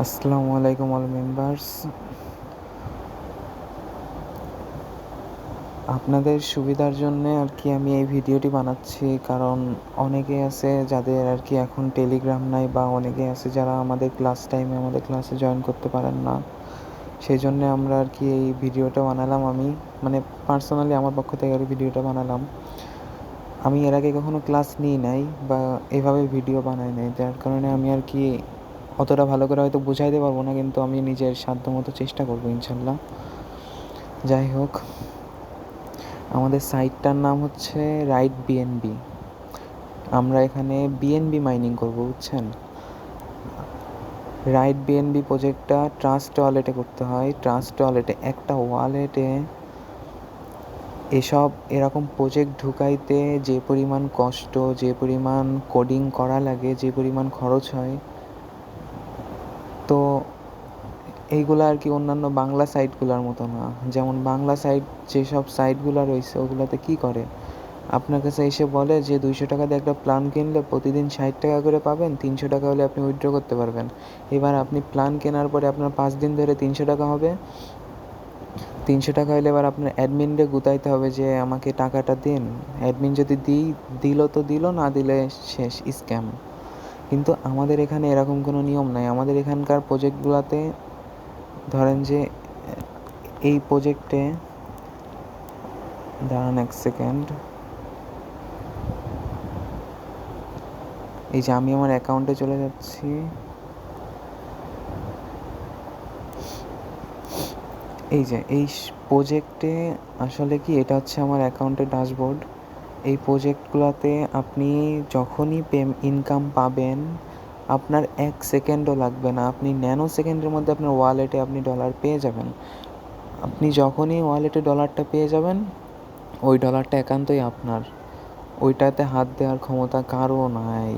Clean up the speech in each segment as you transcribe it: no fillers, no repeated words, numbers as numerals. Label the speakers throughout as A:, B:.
A: আসসালামু আলাইকুম all members. আপনাদের সুবিধার জন্যে আর কি আমি এই ভিডিওটি বানাচ্ছি, কারণ অনেকে আছে যাদের আর কি এখন টেলিগ্রাম নাই, বা অনেকে আছে যারা আমাদের ক্লাস টাইমে আমাদের ক্লাসে জয়েন করতে পারেন না। সেই জন্যে আমরা আর কি এই ভিডিওটা বানালাম। আমি মানে পার্সোনালি আমার পক্ষ থেকে আর ভিডিওটা বানালাম। আমি এর আগে কখনো ক্লাস নিই নাই বা এভাবে ভিডিও বানাই নাই, যার কারণে আমি আর কি অতটা ভালো করে হয়তো বুঝাইতে পারবো না, কিন্তু আমি নিজের সাধ্যমতো চেষ্টা করবো ইনশাল্লাহ। যাই হোক, আমাদের সাইটটার নাম হচ্ছে রাইট বিএনবি। আমরা এখানে বিএনবি মাইনিং করবো, বুঝছেন। রাইট বিএনবি প্রজেক্টটা ট্রাস্ট ওয়ালেটে করতে হয়। ট্রাস্ট ওয়ালেটে একটা ওয়ালেটে এরকম প্রজেক্ট ঢুকাইতে যে পরিমাণ কষ্ট, যে পরিমাণ কোডিং করা লাগে, যে পরিমাণ খরচ হয়, তো এইগুলো আর কি অন্যান্য বাংলা সাইটগুলোর মতো না। যেমন বাংলা সাইট যেসব সাইটগুলো রয়েছে ওগুলোতে কী করে, আপনার কাছে এসে বলে যে 200 টাকা দিয়ে একটা প্ল্যান কিনলে প্রতিদিন 60 টাকা করে পাবেন, 300 টাকা হলে আপনি উইথড্র করতে পারবেন। এবার আপনি প্ল্যান কেনার পরে আপনার 5 দিন ধরে 300 টাকা হবে। 300 টাকা হলে এবার আপনার অ্যাডমিনরে গুতাইতে হবে যে আমাকে টাকাটা দিন। অ্যাডমিন যদি দিল তো দিল, না দিলে শেষ, স্ক্যাম। কিন্তু আমাদের এখানে এরকম কোনো নিয়ম নাই। আমাদের এখানকার প্রজেক্টগুলোতে ধরেন যে এই প্রজেক্টে, দাঁড়ান এক সেকেন্ড, এই যে আমি আমার অ্যাকাউন্টে চলে যাচ্ছি। এই যে এই প্রজেক্টে আসলে কি, এটা হচ্ছে আমার অ্যাকাউন্টের ড্যাশবোর্ড। এই প্রজেক্টগুলোতে আপনি যখনই ইনকাম পাবেন, আপনার 1 সেকেন্ডও লাগবে না, আপনি ন্যানো সেকেন্ডের মধ্যে আপনার ওয়ালেটে আপনি ডলার পেয়ে যাবেন। আপনি যখনই ওয়ালেটে ডলারটা পেয়ে যাবেন, ওই ডলারটা একান্তই আপনার, ওইটাতে হাত দেওয়ার ক্ষমতা কারও নাই।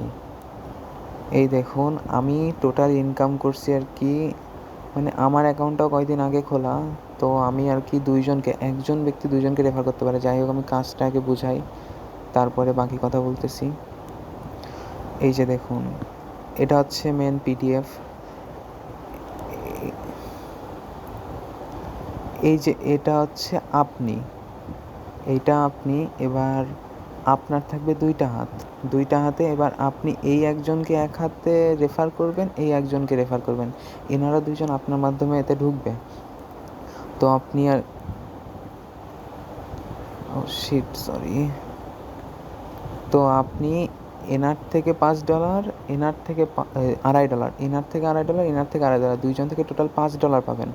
A: এই দেখুন, আমি টোটাল ইনকাম করছি আর কি, মানে আমার অ্যাকাউন্টটাও কয়েকদিন আগে খোলা, তো আমি আর কি একজন ব্যক্তি 2জনকে রেফার করতে পারে। যাই হোক, আমি কাজটা আগে বুঝাই, তারপরে বাকি কথা বলতেছি। এই যে দেখুন, এটা হচ্ছে মেন পিডিএফ। এই যে এটা হচ্ছে আপনি এবার আপনার থাকবে 2টা হাত। 2টা হাতে এবার আপনি এই একজনকে এক হাতে রেফার করবেন, এই একজনকে রেফার করবেন, এনারা 2জন আপনার মাধ্যমে এতে ঢুকবে। তো আপনি আর সরি, তো আপনি এনার থেকে $5, এনার থেকে $2.5, এনার থেকে $2.5, এনার থেকে $2.5, 2জন থেকে টোটাল $5 পাবেন।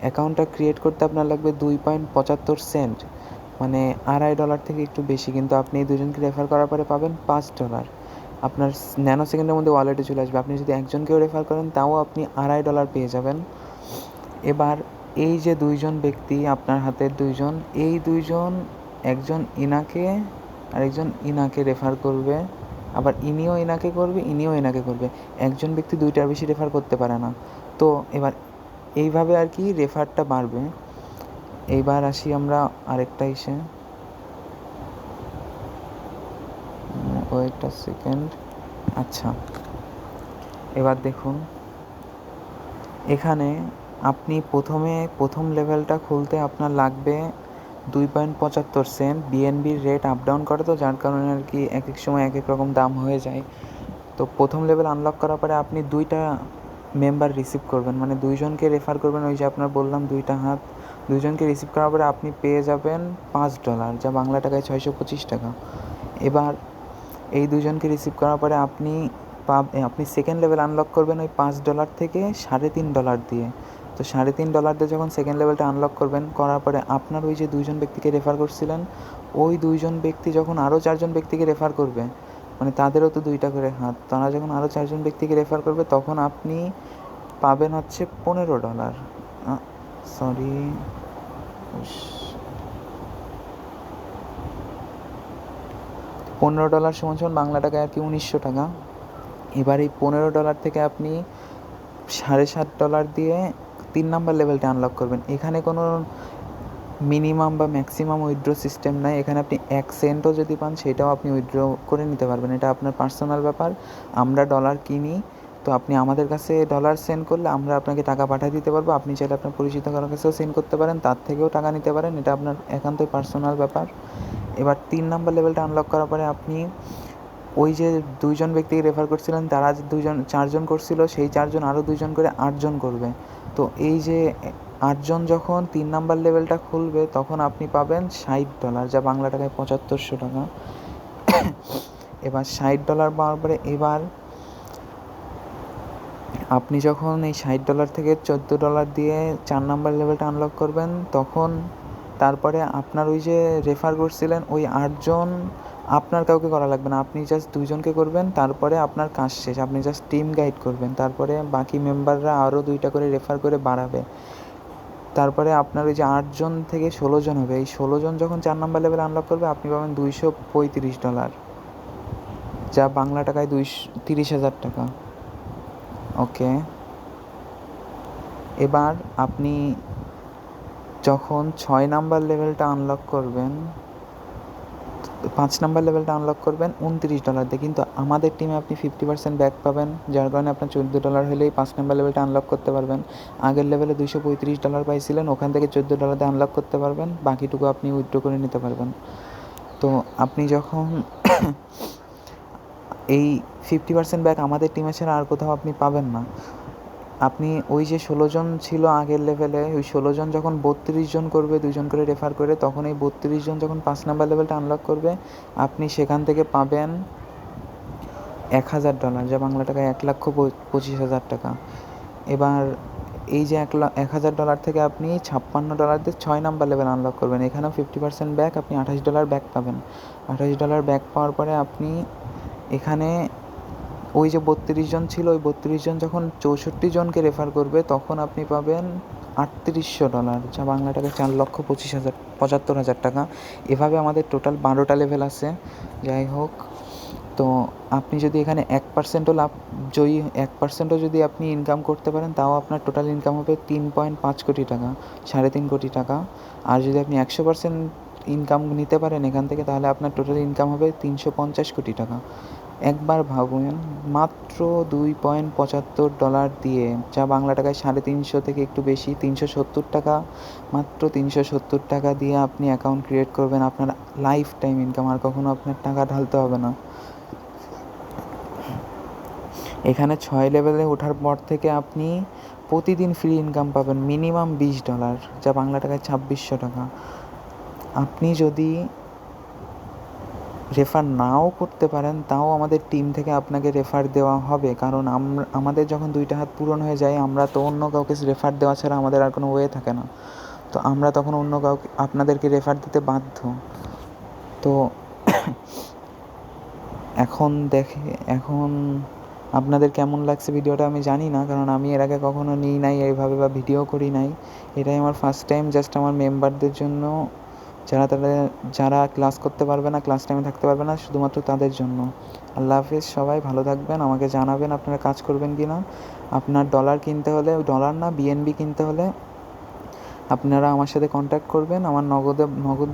A: অ্যাকাউন্টটা ক্রিয়েট করতে আপনার লাগবে 2.75 সেন্ট, মানে $2.5 থেকে একটু বেশি, কিন্তু আপনি এই 2জনকে রেফার করার পরে পাবেন $5। আপনার ন্যানো সেকেন্ডের মধ্যে ওয়ালেটে চলে আসবে। আপনি যদি একজনকেও রেফার করেন তাও আপনি $2.5 পেয়ে যাবেন। এবার এই যে 2জন ব্যক্তি আপনার হাতের 2জন, এই 2জন, একজন ইনাকে আর একজন ইনাকে রেফার করবে, আবার ইনিও ইনাকে করবে, ইনিও ইনাকে করবে। একজন ব্যক্তি 2টার বেশি রেফার করতে পারে না। তো এবার এইভাবে আর কি রেফারটা বাড়বে। এইবার আসি আমরা আরেকটা ওয়েট সেকেন্ড। আচ্ছা, এবার দেখুন, এখানে আপনি প্রথম লেভেলটা খুলতে আপনার লাগবে 2.75 সেন্ট। বিএনবির রেট আপ ডাউন করে, তো যার কারণে আর কি এক এক সময় এক এক রকম দাম হয়ে যায়। তো প্রথম লেভেল আনলক করার পরে আপনি 2টা মেম্বার রিসিভ করবেন, মানে 2জনকে রেফার করবেন। ওই যে আপনার বললাম 2টা হাত, 2জনকে রিসিভ করার পরে আপনি পেয়ে যাবেন $5, যা বাংলা টাকায় 625 টাকা। এবার এই 2জনকে রিসিভ করার পরে আপনি সেকেন্ড লেভেল আনলক করবেন ওই $5 থেকে $3.5 দিয়ে। তো $3.5 দিয়ে যখন সেকেন্ড লেভেলটা আনলক করার পরে আপনার ওই যে 2জন ব্যক্তিকে রেফার করছিলেন, ওই 2জন ব্যক্তি যখন আরও 4জন ব্যক্তিকে রেফার করবে, মানে তাদেরও তো 2টা করে হাত, তারা যখন আরও 4জন ব্যক্তিকে রেফার করবে, তখন আপনি পাবেন হচ্ছে $15। সরি, $15 সমান বাংলা টাকায় আর কি 1900 টাকা। এবার এই $15 থেকে আপনি $7.5 দিয়ে 3 নাম্বার লেভেলটা আনলক করবেন। এখানে কোনো মিনিমাম বা ম্যাক্সিমাম উইথড্র সিস্টেম নাই। এখানে আপনি 1 সেন্টও যদি পান সেটাও আপনি উইথড্র করে নিতে পারবেন, এটা আপনার পার্সোনাল ব্যাপার। আমরা ডলার কিনি, তো আপনি আমাদের কাছে ডলার সেন্ড করলে আমরা আপনাকে টাকা পাঠিয়ে দিতে পারবো। আপনি চাইলে আপনার পরিচিত কারোর কাছেও সেন্ড করতে পারেন, তার থেকেও টাকা নিতে পারেন, এটা আপনার একান্তই পার্সোনাল ব্যাপার। এবার 3 নাম্বার লেভেলটা আনলক করার পরে আপনি ওই যে 2 জন ব্যক্তিকে রেফার করছিলেন, তারা যে 4 জন করছিল, সেই 4 জন আরও 2 জন করে 8 জন করবে। তো এই যে 8 জন যখন 3 নাম্বার লেভেলটা খুলবে, তখন আপনি পাবেন $60, যা বাংলা টাকায় 7500 টাকা। এবার $60 পাওয়ার পরে এবার আপনি যখন এই $60 থেকে $14 দিয়ে 4 নাম্বার লেভেলটা আনলক করবেন, তখন তারপরে আপনার ওই যে রেফার করছিলেন ওই 8 জন, আপনার কাউকে করা লাগবে না, আপনি জাস্ট 2 জনকে করবেন, তারপরে আপনার কাজ শেষ। আপনি জাস্ট টিম গাইড করবেন, তারপরে বাকি মেম্বাররা আরও 2টা করে রেফার করে বাড়াবে। তারপরে আপনার ওই যে 8 জন থেকে 16 জন হবে। এই 16 জন যখন 4 নাম্বার লেভেল আনলক করবে, আপনি পাবেন $235, যা বাংলা টাকায় 30,000 টাকা। ওকে, এবার আপনি যখন 6 নাম্বার লেভেলটা আনলক করবেন, 5 নাম্বার লেভেলটা আনলক করবেন $29 দিয়ে, কিন্তু আমাদের টিমে আপনি 50% ব্যাক পাবেন, যার কারণে আপনার $14 হলেই 5 নাম্বার লেভেলটা আনলক করতে পারবেন। আগের লেভেলে $235 পাইছিলেন, ওখান থেকে $14 দিয়ে আনলক করতে পারবেন, বাকিটুকু আপনি উইথড্র করে নিতে পারবেন। তো আপনি যখন এই 50% ব্যাক আমাদের টিমে ছাড়া আর কোথাও আপনি পাবেন না। আপনি ওই যে 16 জন ছিল আগের লেভেলে, ওই 16 জন যখন 32 জন করবে 2 জন করে রেফার করে, তখন এই 32 জন যখন 5 নাম্বার লেভেলটা আনলক করবে, আপনি সেখান থেকে পাবেন $1000, যা বাংলা টাকায় 1,25,000 টাকা। এবার এই যে $1,000 থেকে আপনি $56 দিয়ে 6 নাম্বার লেভেল আনলক করবেন, এখানেও 50% ব্যাক, আপনি $28 ব্যাক পাবেন। $28 ব্যাক পাওয়ার পরে আপনি এখানে ওই যে 32 জন ছিল, ওই 32 জন যখন 64 জনকে রেফার করবে, তখন আপনি পাবেন $3800, যা বাংলা টাকায় 4,75,000 টাকা। এভাবে আমাদের টোটাল 12টা লেভেল আছে। যাই হোক, তো আপনি যদি এখানে 1%ও জয়ী 1%ও যদি আপনি ইনকাম করতে পারেন, তাও আপনার টোটাল ইনকাম হবে 3.5 কোটি টাকা, 3.5 কোটি টাকা। আর যদি আপনি 100% ইনকাম নিতে পারেন এখান থেকে, তাহলে আপনার টোটাল ইনকাম হবে 350 কোটি টাকা। একবার ভাবুন, মাত্র $2.75 দিয়ে, যা বাংলা টাকায় 350 থেকে একটু বেশি, 370 টাকা, মাত্র 370 টাকা দিয়ে আপনি অ্যাকাউন্ট ক্রিয়েট করবেন। আপনার লাইফ টাইম ইনকাম, আর কখনো আপনার টাকা ঢালতে হবে না। এখানে 6 লেভেলে ওঠার পর থেকে আপনি প্রতিদিন ফ্রি ইনকাম পাবেন মিনিমাম $20, যা বাংলা টাকায় 2600 টাকা। আপনি যদি রেফার নাও করতে পারেন, তাও আমাদের টিম থেকে আপনাকে রেফার দেওয়া হবে, কারণ আমাদের যখন 2টা হাত পূরণ হয়ে যায়, আমরা তো অন্য কাউকে রেফার দেওয়া ছাড়া আমাদের আর কোনো ওয়ে থাকে না। তো আমরা তখন অন্য কাউকে আপনাদেরকে রেফার দিতে বাধ্য। তো এখন আপনাদের কেমন লাগছে ভিডিওটা আমি জানি না, কারণ আমি এর আগে কখনো নিই নাই এইভাবে বা ভিডিও করি নাই। এটাই আমার ফার্স্ট টাইম, জাস্ট আমার মেম্বারদের জন্য, যারা ক্লাস করতে পারবে না, ক্লাস টাইমে থাকতে পারবে না, শুধুমাত্র তাদের জন্য। আল্লাহ হাফেজ, সবাই ভালো থাকবেন। আমাকে জানাবেন আপনারা কাজ করবেন কি না। আপনার ডলার কিনতে হলে, ডলার না বিএনবি কিনতে হলে আপনারা আমার সাথে কন্ট্যাক্ট করবেন। আমার নগদ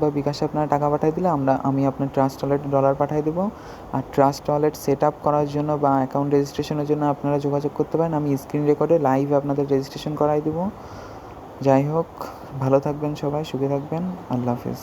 A: বা বিকাশে আপনারা টাকা পাঠিয়ে দিলে আমি আপনার ট্রাস্ট ওয়ালেটে ডলার পাঠিয়ে দেবো। আর ট্রাস্ট ওয়ালেট সেট আপ করার জন্য বা অ্যাকাউন্ট রেজিস্ট্রেশনের জন্য আপনারা যোগাযোগ করতে পারেন। আমি স্ক্রিন রেকর্ডে লাইভ আপনাদের রেজিস্ট্রেশন করাই দেবো। যাই হোক, ভালো থাকবেন সবাই, সুখে থাকবেন। আল্লাহ হাফেজ।